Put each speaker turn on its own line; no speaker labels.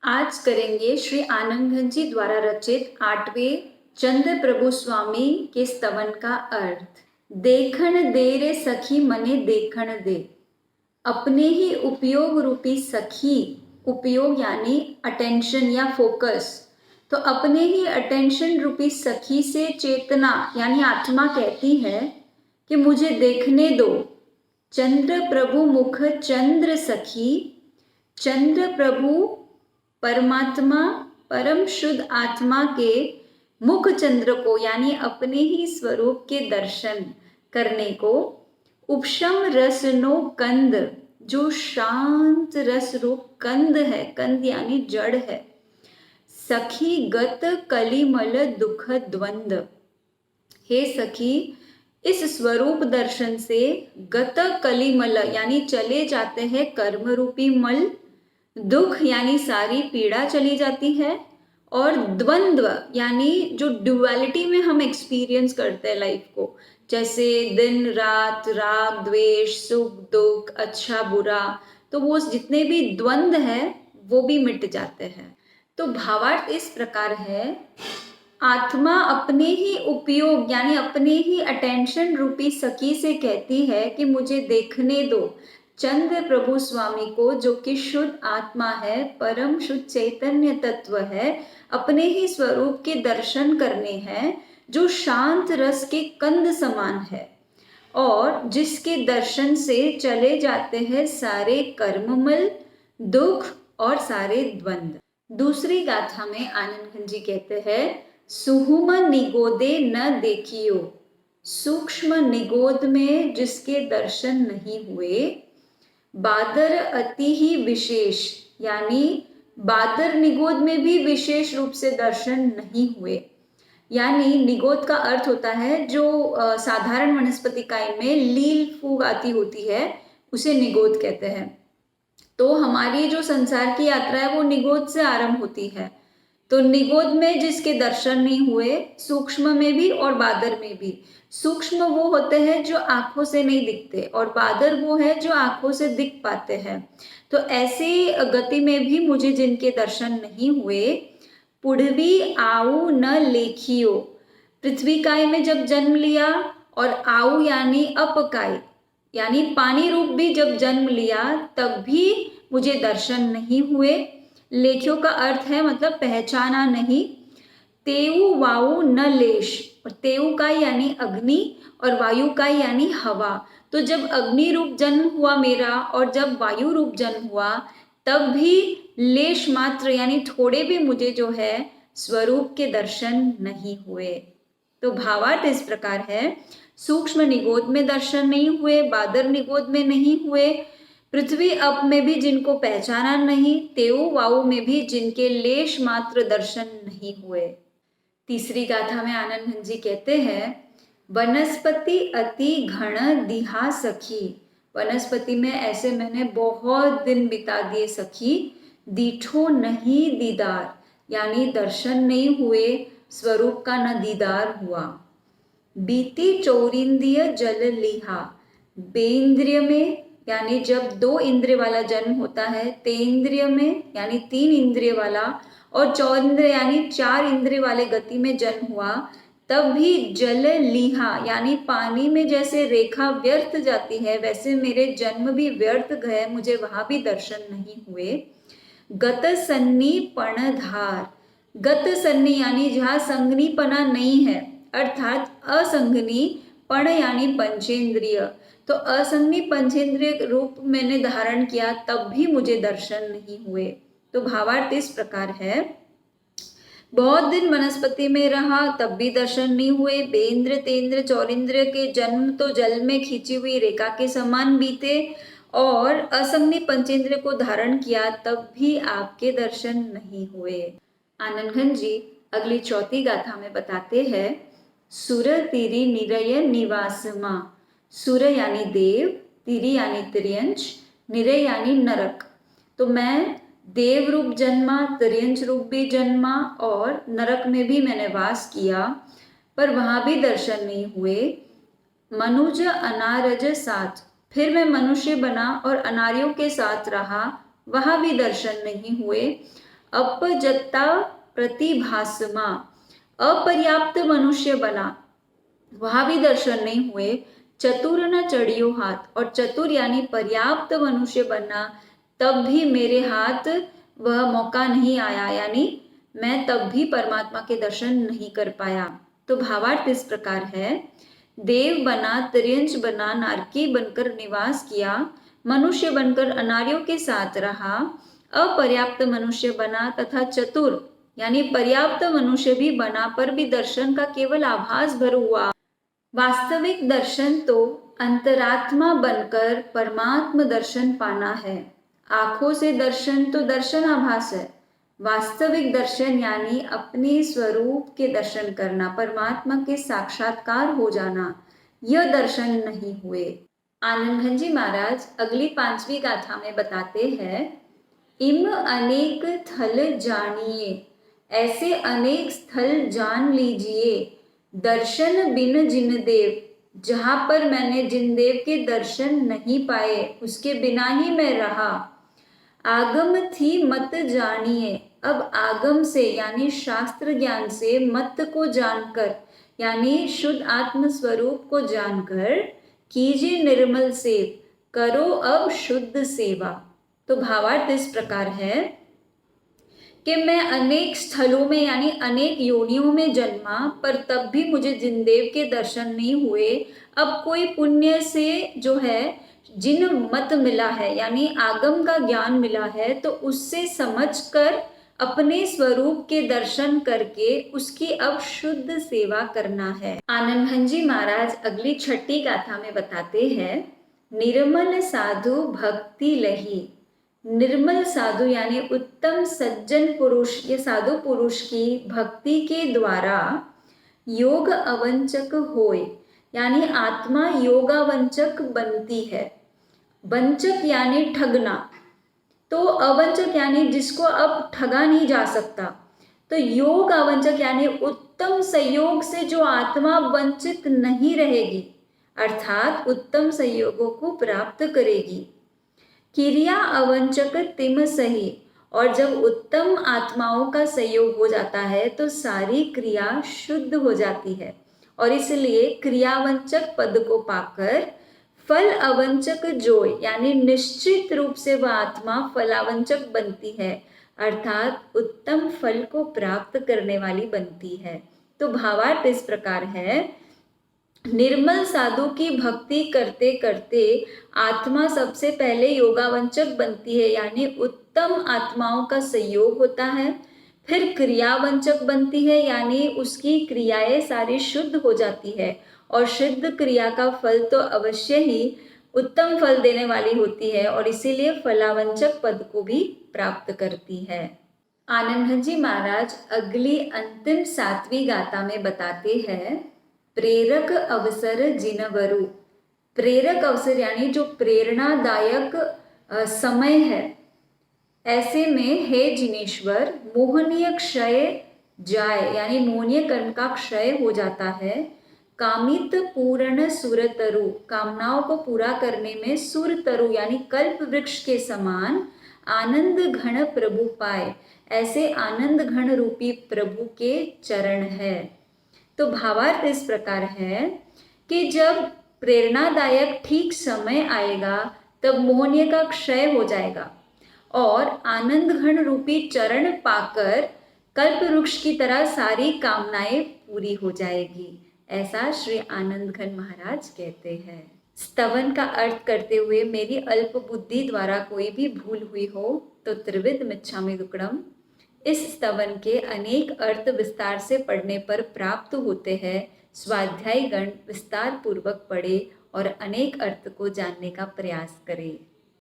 आज करेंगे श्री आनंद घन जी द्वारा रचित 8वें चंद्र प्रभु स्वामी के स्तवन का अर्थ। देखण दे रे सखी मने देखण दे, अपने ही उपयोग रूपी सखी, उपयोग यानी अटेंशन या फोकस, तो अपने ही अटेंशन रूपी सखी से चेतना यानी आत्मा कहती है कि मुझे देखने दो। चंद्र प्रभु मुख चंद्र सखी, चंद्र प्रभु परमात्मा परम शुद्ध आत्मा के मुख चंद्र को यानी अपने ही स्वरूप के दर्शन करने को, उपशम रस नो कंद, जो शांत रस रूप कंद है, कंद यानी जड़ है, सखी गत कलिमल दुख द्वंद, हे सखी इस स्वरूप दर्शन से गत कलिमल यानी चले जाते हैं कर्म रूपी मल, दुख यानी सारी पीड़ा चली जाती है, और द्वंद्व यानी जो ड्युअलिटी में हम एक्सपीरियंस करते हैं लाइफ को, जैसे दिन रात, राग द्वेष, सुख दुख, अच्छा बुरा, तो वो जितने भी द्वंद्व है वो भी मिट जाते हैं। तो भावार्थ इस प्रकार है, आत्मा अपने ही उपयोग यानी अपने ही अटेंशन रूपी सखी से कहती है कि मुझे देखने दो चंद्र प्रभु स्वामी को, जो कि शुद्ध आत्मा है, परम शुद्ध चैतन्य तत्व है, अपने ही स्वरूप के दर्शन करने हैं, जो शांत रस के कंद समान है और जिसके दर्शन से चले जाते हैं सारे कर्ममल, दुख और सारे द्वंद्व। दूसरी गाथा में आनंद घन जी कहते हैं, सुहुम निगोदे न देखियो, सूक्ष्म निगोद में जिसके दर्शन नहीं हुए, बादर अति ही विशेष यानी बादर निगोद में भी विशेष रूप से दर्शन नहीं हुए, यानी निगोद का अर्थ होता है जो साधारण वनस्पति काय में लील फूग आती होती है, उसे निगोद कहते हैं। तो हमारी जो संसार की यात्रा है वो निगोद से आरंभ होती है। तो निगोद में जिसके दर्शन नहीं हुए, सूक्ष्म में भी और बादर में भी। सूक्ष्म वो होते हैं जो आंखों से नहीं दिखते और बादर वो है जो आंखों से दिख पाते हैं। तो ऐसी गति में भी मुझे जिनके दर्शन नहीं हुए, पुढ़वी आऊ न लेखियो, पृथ्वी काय में जब जन्म लिया, और आऊ यानी अपकाय यानी पानी रूप भी जब जन्म लिया तब भी मुझे दर्शन नहीं हुए। लेख्यो का अर्थ है मतलब पहचाना नहीं। तेऊ वायु न लेश, और तेऊ का यानी अग्नि और वायु का यानी हवा। तो जब अग्नि रूप जन्म हुआ मेरा और जब वायु रूप जन्म हुआ, तब भी लेश मात्र यानी थोड़े भी मुझे जो है स्वरूप के दर्शन नहीं हुए। तो भावार्थ इस प्रकार है, सूक्ष्म निगोद में दर्शन नहीं हुए, बादर निगोद में नहीं हुए, पृथ्वी अप में भी जिनको पहचाना नहीं, तेऊ वाऊ में भी जिनके लेश मात्र दर्शन नहीं हुए। तीसरी गाथा में आनंद घन जी कहते हैं, वनस्पति अति घण दिहा सखी, वनस्पति में ऐसे मैंने बहुत दिन बिता दिए सखी, दीठो नहीं दीदार यानी दर्शन नहीं हुए, स्वरूप का न दीदार हुआ। बीती चौरिंद्रिय जल लिहा, बेंद्रिय में यानी जब 2 इंद्रिय वाला जन्म होता है, तेंद्रिय में यानी 3 इंद्रिय वाला, और चौरिंद्रिय यानी 4 इंद्रिय वाले गति में जन्म हुआ, तब भी जल लिहा यानी पानी में जैसे रेखा व्यर्थ जाती है, वैसे मेरे जन्म भी व्यर्थ गए, मुझे वहां भी दर्शन नहीं हुए। गत सन्नी पणधार, गत सन्नी यानी जहाँ संगनीपना नहीं है, अर्थात असंगनी, पण यानी पंचेंद्रिय, तो असंगनी पंचेंद्रिय रूप मैंने धारण किया तब भी मुझे दर्शन नहीं हुए। तो भावार्थ इस प्रकार है, बहुत दिन वनस्पति में रहा तब भी दर्शन नहीं हुए, बेंद्र तेंद्र चौरिंद्र के जन्म तो जल में खींची हुई रेखा के समान बीते, और असंगनी पंचेंद्र को धारण किया तब भी आपके दर्शन नहीं हुए। आनंद घन जी अगली चौथी गाथा में बताते हैं, सुर तिरी निरय निवासमा, सुर यानी देव, तिरी यानी तिर्यंच, निरय यानी नरक। तो मैं देव रूप जन्मा, तिर्यंच रूप भी जन्मा और नरक में भी मैंने वास किया, पर वहां भी दर्शन नहीं हुए। मनुज अनारज साथ, फिर मैं मनुष्य बना और अनार्यों के साथ रहा, वहां भी दर्शन नहीं हुए। अपजता प्रतिभासमा, अपर्याप्त मनुष्य बना, वहां भी दर्शन नहीं हुए। चतुर न चढ़ियो हाथ, और चतुर यानी पर्याप्त मनुष्य बनना, तब भी मेरे हाथ वह मौका नहीं आया, यानी मैं तब भी परमात्मा के दर्शन नहीं कर पाया। तो भावार्थ इस प्रकार है, देव बना, त्रियंच बना, नारकी बनकर निवास किया, मनुष्य बनकर अनार्यों के साथ रहा, अपर्याप्त मनुष्य बना तथा चतुर यानी पर्याप्त मनुष्य भी बना, पर भी दर्शन का केवल आभास भर हुआ। वास्तविक दर्शन तो अंतरात्मा बनकर परमात्म दर्शन पाना है। आंखों से दर्शन तो दर्शन आभास है, वास्तविक दर्शन यानी अपने स्वरूप के दर्शन करना, परमात्मा के साक्षात्कार हो जाना, यह दर्शन नहीं हुए। आनंद घन जी महाराज अगली 5वीं गाथा में बताते हैं, इम अनेक थल जानिए, ऐसे अनेक स्थल जान लीजिए, दर्शन बिन जिन देव, जहां पर मैंने जिन देव के दर्शन नहीं पाए उसके बिना ही मैं रहा। आगम थी मत जानिए, अब आगम से यानी शास्त्र ज्ञान से, मत को जानकर यानी शुद्ध आत्म स्वरूप को जानकर, कीजिए निर्मल सेव, करो अब शुद्ध सेवा। तो भावार्थ इस प्रकार है कि मैं अनेक स्थलों में यानी अनेक योनियों में जन्मा, पर तब भी मुझे जिनदेव के दर्शन नहीं हुए। अब कोई पुण्य से जो है जिन मत मिला है यानी आगम का ज्ञान मिला है, तो उससे समझकर अपने स्वरूप के दर्शन करके उसकी अब शुद्ध सेवा करना है। आनंद घन जी महाराज अगली 6ठी गाथा में बताते हैं, निर्मल साधु भक्ति लही, निर्मल साधु यानी उत्तम सज्जन पुरुष, ये साधु पुरुष की भक्ति के द्वारा योग अवंचक होए, यानी आत्मा योगावंचक बनती है। वंचक यानी ठगना, तो अवंचक यानी जिसको अब ठगा नहीं जा सकता। तो योग अवंचक यानी उत्तम संयोग से जो आत्मा वंचित नहीं रहेगी, अर्थात उत्तम संयोगों को प्राप्त करेगी। क्रिया अवंचक तिम सही, और जब उत्तम आत्माओं का संयोग हो जाता है तो सारी क्रिया शुद्ध हो जाती है, और इसलिए क्रियावंचक पद को पाकर फल अवंचक जोय यानी निश्चित रूप से वह आत्मा फलावंचक बनती है, अर्थात उत्तम फल को प्राप्त करने वाली बनती है। तो भावार्थ इस प्रकार है, निर्मल साधु की भक्ति करते करते आत्मा सबसे पहले योगावंचक बनती है, यानी उत्तम आत्माओं का संयोग होता है। फिर क्रियावंचक बनती है, यानी उसकी क्रियाएं सारी शुद्ध हो जाती है, और शुद्ध क्रिया का फल तो अवश्य ही उत्तम फल देने वाली होती है, और इसीलिए फलावंचक पद को भी प्राप्त करती है। आनंद घन जी महाराज अगली अंतिम 7वीं गाथा में बताते हैं, प्रेरक अवसर जिनवरु, प्रेरक अवसर यानी जो प्रेरणादायक समय है, ऐसे में हे जिनेश्वर मोहनीय क्षय जाए, यानी मोहनीय कर्म का क्षय हो जाता है। कामित पूर्ण सुरतरु, कामनाओं को पूरा करने में सुरतरु यानी कल्प वृक्ष के समान आनंद घन प्रभु पाए, ऐसे आनंद घन रूपी प्रभु के चरण है। तो भावार्थ इस प्रकार है कि जब प्रेरणादायक ठीक समय आएगा तब मोहनीय का क्षय हो जाएगा, और आनंद घन रूपी चरण पाकर कल्प वृक्ष की तरह सारी कामनाएं पूरी हो जाएगी, ऐसा श्री आनंद घन महाराज कहते हैं। स्तवन का अर्थ करते हुए मेरी अल्प बुद्धि द्वारा कोई भी भूल हुई हो तो त्रिविध मिच्छामि दुक्कडम। इस स्तवन के अनेक अर्थ विस्तार से पढ़ने पर प्राप्त होते हैं। स्वाध्यायी गण विस्तार पूर्वक पढ़े और अनेक अर्थ को जानने का प्रयास करें।